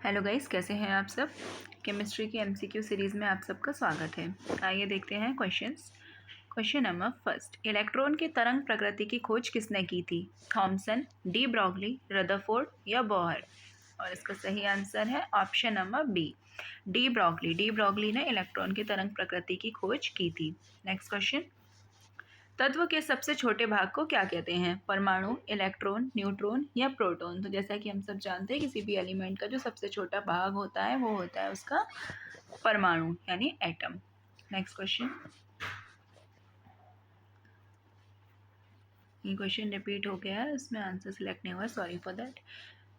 Hello guys, कैसे हैं आप सब। केमिस्ट्री की एमसीक्यू सीरीज़ में आप सबका स्वागत है। आइए देखते हैं questions. Question number first, electron की तरंग प्रकृति की खोज किसने की थी? थॉमसन, डी ब्रॉगली, रदरफोर्ड या बोहर? और इसका सही आंसर है option number b, de Broglie. De Broglie ने इलेक्ट्रॉन की तरंग प्रकृति की खोज की थी। नेक्स्ट क्वेश्चन, तत्व के सबसे छोटे भाग को क्या कहते हैं? परमाणु, इलेक्ट्रॉन, न्यूट्रॉन या प्रोटॉन? तो जैसा कि हम सब जानते हैं, किसी भी एलिमेंट का जो सबसे छोटा भाग होता है वो होता है उसका परमाणु यानी एटम। नेक्स्ट क्वेश्चन, ये क्वेश्चन रिपीट हो गया है, इसमें आंसर सिलेक्ट नहीं हुआ, सॉरी फॉर दैट।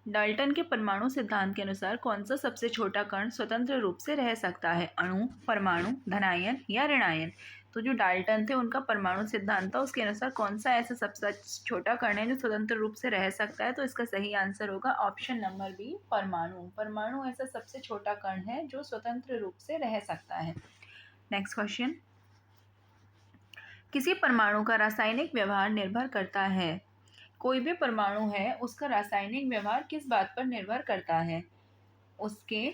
डाल्टन के परमाणु सिद्धांत के अनुसार कौन सा सबसे छोटा कण स्वतंत्र रूप से रह सकता है? अणु, परमाणु, धनायन या ऋणायन? तो जो डाल्टन थे उनका परमाणु सिद्धांत था, उसके अनुसार कौन सा ऐसा सबसे छोटा कण है जो स्वतंत्र रूप से रह सकता है? तो इसका सही आंसर होगा ऑप्शन नंबर बी, परमाणु। परमाणु ऐसा सबसे छोटा कण है जो स्वतंत्र रूप से रह सकता है। नेक्स्ट क्वेश्चन, किसी परमाणु का रासायनिक व्यवहार निर्भर करता है? कोई भी परमाणु है उसका रासायनिक व्यवहार किस बात पर निर्भर करता है? उसके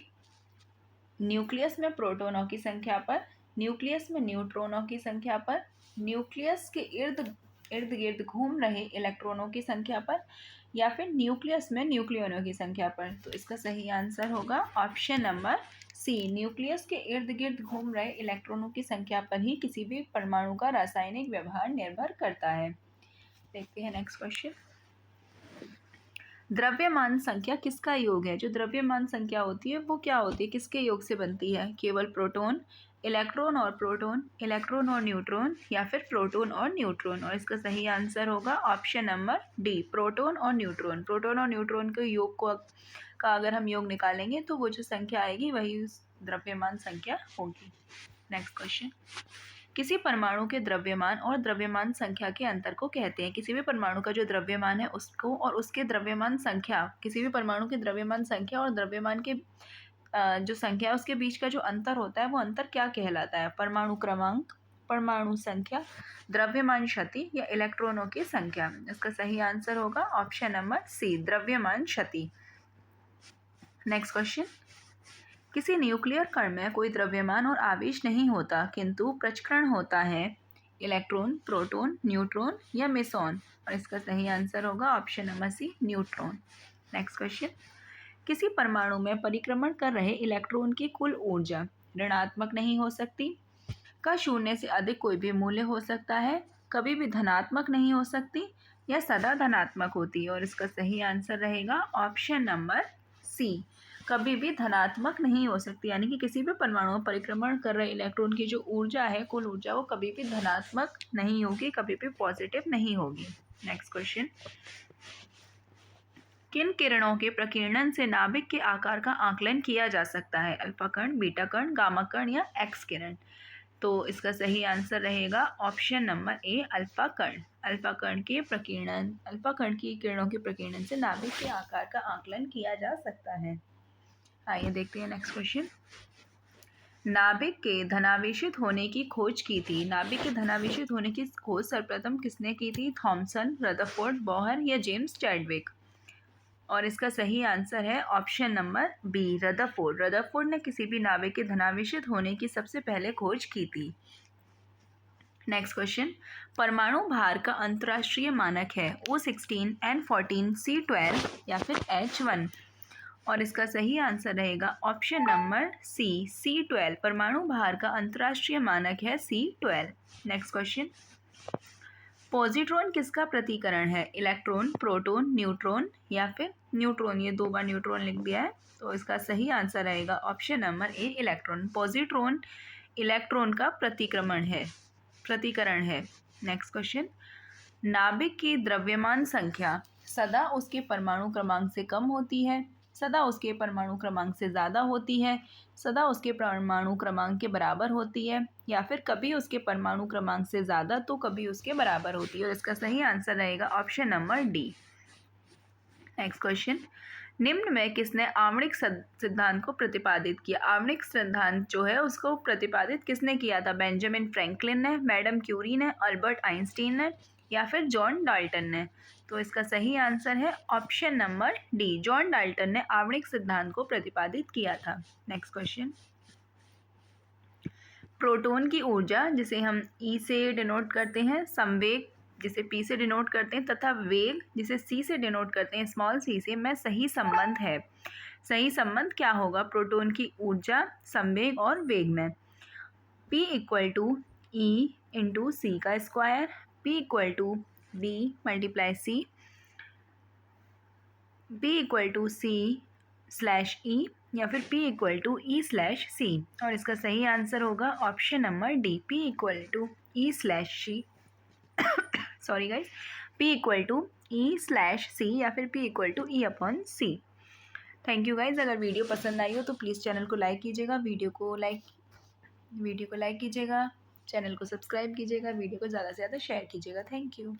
न्यूक्लियस में प्रोटॉनों की संख्या पर, न्यूक्लियस में न्यूट्रॉनों की संख्या पर, न्यूक्लियस के इर्द गिर्द घूम रहे इलेक्ट्रॉनों की संख्या पर, या फिर न्यूक्लियस में न्यूक्लियनों की संख्या पर? तो इसका सही आंसर होगा ऑप्शन नंबर सी, न्यूक्लियस के इर्द गिर्द घूम रहे इलेक्ट्रॉनों की संख्या पर ही किसी भी परमाणु का रासायनिक व्यवहार निर्भर करता है। देखते हैं नेक्स्ट क्वेश्चन, द्रव्यमान संख्या किसका योग है? जो द्रव्यमान संख्या होती है वो क्या होती है, किसके योग से बनती है? केवल प्रोटॉन, इलेक्ट्रॉन और प्रोटॉन, इलेक्ट्रॉन और न्यूट्रॉन या फिर प्रोटॉन और न्यूट्रॉन? और इसका सही आंसर होगा ऑप्शन नंबर डी, प्रोटॉन और न्यूट्रॉन। प्रोटॉन और न्यूट्रॉन के योग का अगर हम योग निकालेंगे तो वो जो संख्या आएगी वही उस द्रव्यमान संख्या होगी। नेक्स्ट क्वेश्चन, किसी परमाणु के द्रव्यमान और द्रव्यमान संख्या के अंतर को कहते हैं? किसी भी परमाणु का जो द्रव्यमान है उसको और उसके द्रव्यमान संख्या, किसी भी परमाणु की द्रव्यमान संख्या और द्रव्यमान के जो संख्या है उसके बीच का जो अंतर होता है वो अंतर क्या कहलाता है? परमाणु क्रमांक, परमाणु संख्या, द्रव्यमान क्षति या इलेक्ट्रॉनों की संख्या? इसका सही आंसर होगा ऑप्शन नंबर सी, द्रव्यमान क्षति। नेक्स्ट क्वेश्चन, किसी न्यूक्लियर कण में कोई द्रव्यमान और आवेश नहीं होता किंतु प्रचक्रण होता है? इलेक्ट्रॉन, प्रोटॉन, न्यूट्रॉन या मेसॉन? और इसका सही आंसर होगा option number c, neutron. Next question, किसी परमाणु में परिक्रमण कर रहे इलेक्ट्रॉन की कुल ऊर्जा ऋणात्मक नहीं हो सकती? का शून्य से अधिक कोई भी मूल्य हो सकता है? कभी भी धनात्मक नहीं हो सकती या सदा धनात्मक होती है? और इसका सही आंसर रहेगा ऑप्शन नंबर सी, कभी भी धनात्मक नहीं हो सकती, यानी कि किसी भी परमाणु में परिक्रमण कर रहे इलेक्ट्रॉन की जो ऊर्जा है, कुल ऊर्जा, वो कभी भी धनात्मक नहीं होगी, कभी भी पॉजिटिव नहीं होगी। नेक्स्ट क्वेश्चन, किन किरणों के प्रकीर्णन से नाभिक के आकार का आकलन किया जा सकता है? अल्फा कण, बीटा कण, गामा कण या एक्स किरण? तो इसका सही आंसर रहेगा ऑप्शन नंबर ए, अल्फा कण। अल्फा कण के प्रकीर्णन, अल्फा कण की किरणों के प्रकीर्णन से नाभिक के आकार का आकलन किया जा सकता है। आइए देखते हैं नेक्स्ट क्वेश्चन, नाभिक के धनावेशित होने की खोज की थी? नाभिक के धनावेशित होने की खोज सर्वप्रथम किसने की थी? थॉमसन, रदरफोर्ड, बोहर या जेम्स चैडविक? और इसका सही आंसर है option number b, Rutherford. Rutherford ने किसी भी नाभिक के धनावेशित होने की सबसे पहले खोज की थी। नेक्स्ट क्वेश्चन, परमाणु भार का अंतर्राष्ट्रीय मानक है O16, N14, C12 या फिर H1? और इसका सही आंसर रहेगा ऑप्शन नंबर सी, C12। परमाणु भार का अंतर्राष्ट्रीय मानक है C12। नेक्स्ट क्वेश्चन, पॉजिट्रॉन किसका प्रतिकरण है? इलेक्ट्रॉन, प्रोटॉन, न्यूट्रॉन या फिर न्यूट्रॉन? ये दो बार न्यूट्रॉन लिख दिया है, तो इसका सही आंसर रहेगा option number A, electron. Positron electron का प्रतिकरण है। नेक्स्ट क्वेश्चन, नाभिक की द्रव्यमान संख्या सदा उसके परमाणु क्रमांक से कम होती है, सदा उसके परमाणु क्रमांक से ज़्यादा होती है, सदा उसके परमाणु क्रमांक के बराबर होती है, या फिर कभी उसके परमाणु क्रमांक से ज़्यादा तो कभी उसके बराबर होती है? और इसका सही आंसर रहेगा option number D. Next question, निम्न में किसने आणविक सिद्धांत को प्रतिपादित किया? आणविक सिद्धांत जो है उसको प्रतिपादित किसने किया था? बेंजामिन फ्रैंकलिन ने, मैडम क्यूरी ने, अल्बर्ट आइंस्टीन ने या फिर जॉन डाल्टन ने? तो इसका सही आंसर है option number D, John Dalton ने आणविक सिद्धांत को प्रतिपादित किया था। नेक्स्ट क्वेश्चन, प्रोटॉन की ऊर्जा जिसे हम ई से डिनोट करते हैं, संवेग जिसे पी से डिनोट करते हैं, तथा वेग जिसे सी से डिनोट करते हैं, स्मॉल सी से, में सही संबंध है। सही संबंध क्या होगा प्रोटॉन की ऊर्जा, संवेग और वेग में? P equal to E into C का square, P equal to B multiply C, P equal to C slash E, या फिर P equal to E slash C. और इसका सही आंसर होगा option number D, P equal to E slash C, sorry guys, P equal to E slash C या फिर P equal to E upon C. Thank you guys. अगर video पसंद आई हो तो प्लीज़ चैनल को लाइक कीजिएगा, वीडियो को लाइक कीजिएगा, चैनल को सब्सक्राइब कीजिएगा, वीडियो को ज़्यादा से ज़्यादा शेयर कीजिएगा। Thank you.